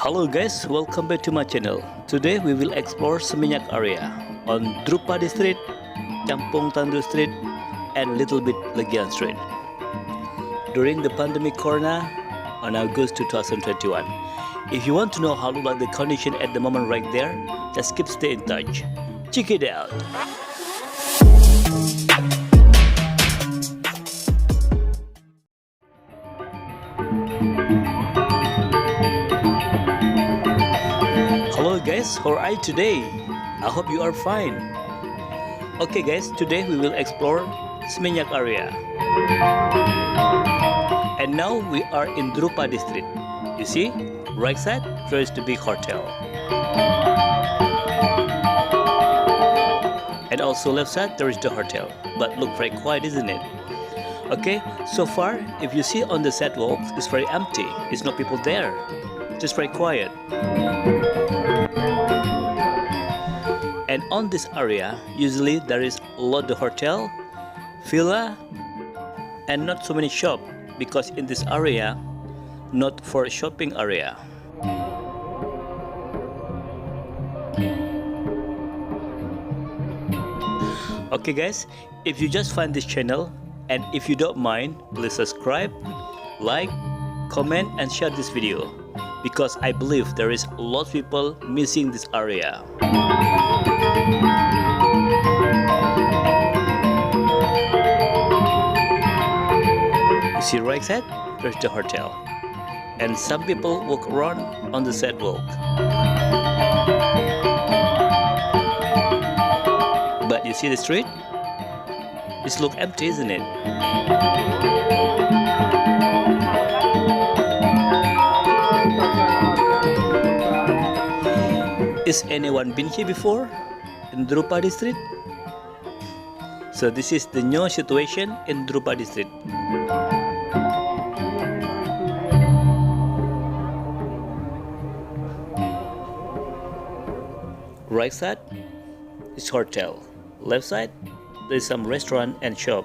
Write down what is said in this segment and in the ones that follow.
Hello guys, welcome back to my channel. Today we will explore Seminyak area on Drupadi Street, Camplung Tanduk Street and little bit Legian Street. During the pandemic corona on August 2021. If you want to know how to like the condition at the moment right there, just keep stay in touch. Check it out. Hello guys, how are you today? I hope you are fine. Okay guys, today we will explore Seminyak area. And now we are in Drupadi Street. You see, right side there is the big hotel. And also left side there is the hotel. But look very quiet, isn't it? Okay, so far if you see on the sidewalk, it's very empty. There's no people there. Just very quiet. And on this area, usually there is a lot of hotel, villa, and not so many shop because in this area, not for shopping area. Okay guys, if you just find this channel and if you don't mind, please subscribe, like, comment and share this video because I believe there is a lot of people missing this area. You see right side, there's the hotel. And some people walk around on the sidewalk. But you see the street? It looks empty, isn't it? Is anyone been here before in Drupadi Street? So this is the new situation in Drupadi Street. Right side is hotel. Left side there is some restaurant and shop.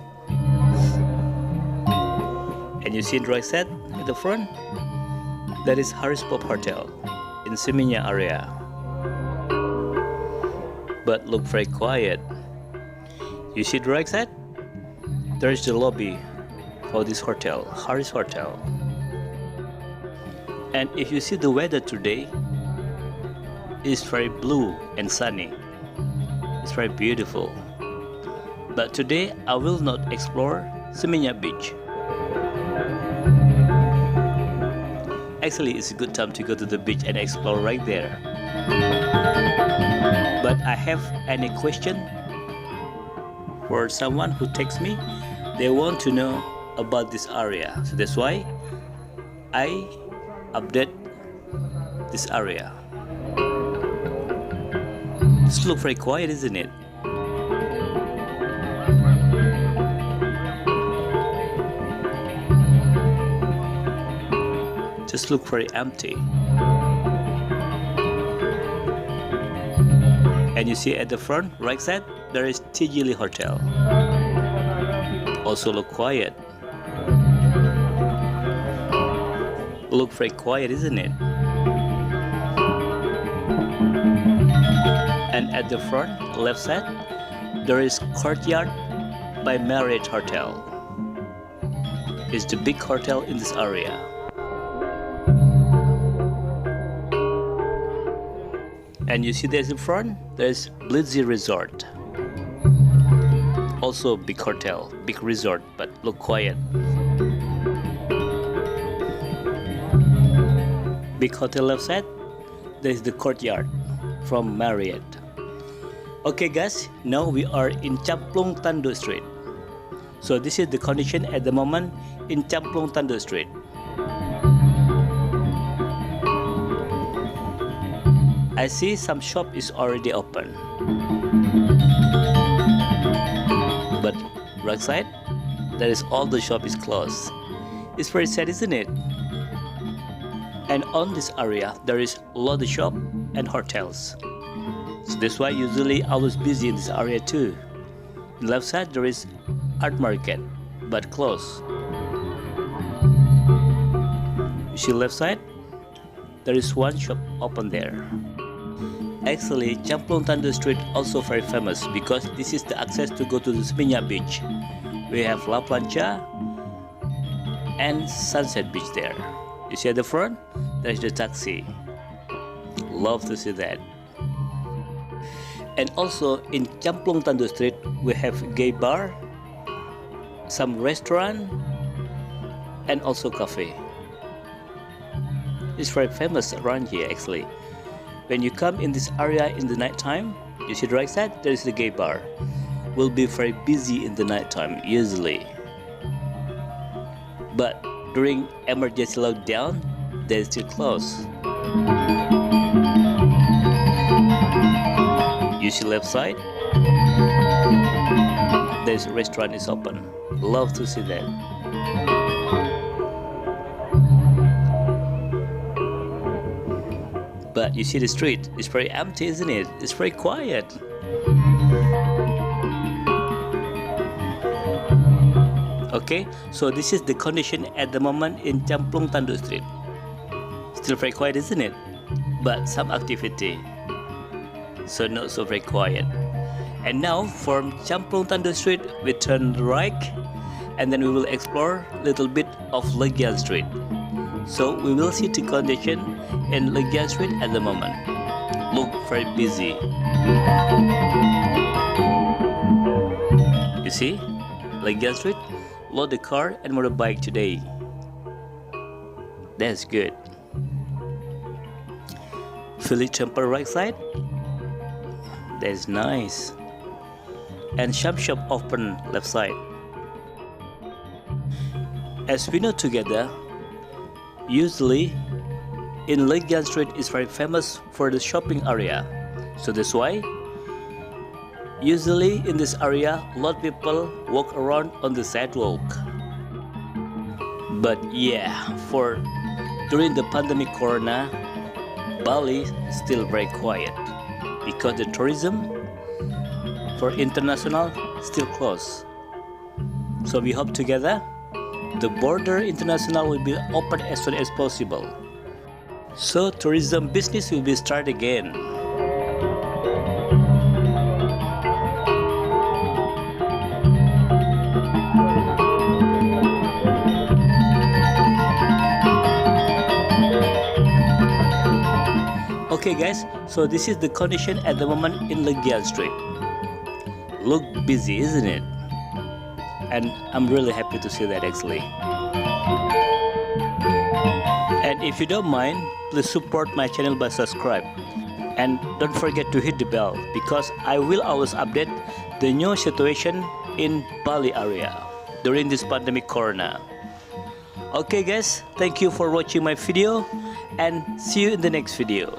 And you see the right side at the front, that is Harris Pop Hotel in Seminyak area. But look very quiet. You see the right side? There is the lobby for this hotel, Harris Hotel. And if you see the weather today, it's very blue and sunny. It's very beautiful. But today I will not explore Seminyak Beach. Actually, it's a good time to go to the beach and explore right there. But I have any question for someone who texts me. They want to know about this area. So that's why I update this area. This looks very quiet, isn't it? Just look very empty. And you see at the front, right side, there is Tijili Hotel. Also look quiet. Look very quiet, isn't it? And at the front, left side, there is Courtyard by Marriott Hotel. It's the big hotel in this area. And you see there's in front, there's Blitzy Resort. Also big hotel, big resort, but look quiet. Big hotel left side, there's the Courtyard from Marriott. Okay guys, now we are in Camplung Tanduk Street. So this is the condition at the moment in Camplung Tanduk Street. I see some shop is already open. But right side, there is all the shop is closed. It's very sad, isn't it? And on this area, there is a lot of shop and hotels. So that's why usually I was busy in this area too. On the left side, there is art market, but closed. You see left side? there is one shop open there. Actually, Camplung Tanduk Street also very famous because this is the access to go to the Seminyak Beach. We have La Plancha and Sunset Beach there. You see at the front, there is the taxi. Love to see that. And also in Camplung Tanduk Street, we have gay bar, some restaurant, and also cafe. It's very famous around here actually. When you come in this area in the night time, you see the right side, there is the gay bar. Will be very busy in the night time usually. But during emergency lockdown, they still closed. You see left side, this restaurant is open. Love to see that. But you see the street, it's very empty, isn't it? It's very quiet. Okay, so this is the condition at the moment in Camplung Tanduk Street. Still very quiet, isn't it? But some activity. So not so very quiet. And now from Camplung Tanduk Street, we turn right and then we will explore a little bit of Legian Street. So we will see the condition in Legian Street at the moment. Look very busy. You see, Legian Street, load the car and motorbike today. That's good. Philly Temple right side. That's nice. And Sham Shop open left side. As we know together, usually in Legian Street is very famous for the shopping area. So that's why usually in this area a lot of people walk around on the sidewalk. But yeah, for during the pandemic corona, Bali is still very quiet because the tourism for international still closed. So we hope together the border international will be open as soon as possible. So tourism business will be start again. Okay guys, so this is the condition at the moment in Legian Street. Look busy, isn't it? And I'm really happy to see that actually. And if you don't mind, please support my channel by subscribe. And don't forget to hit the bell because I will always update the new situation in Bali area during this pandemic corona. Okay guys, thank you for watching my video and see you in the next video.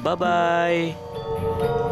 Bye bye.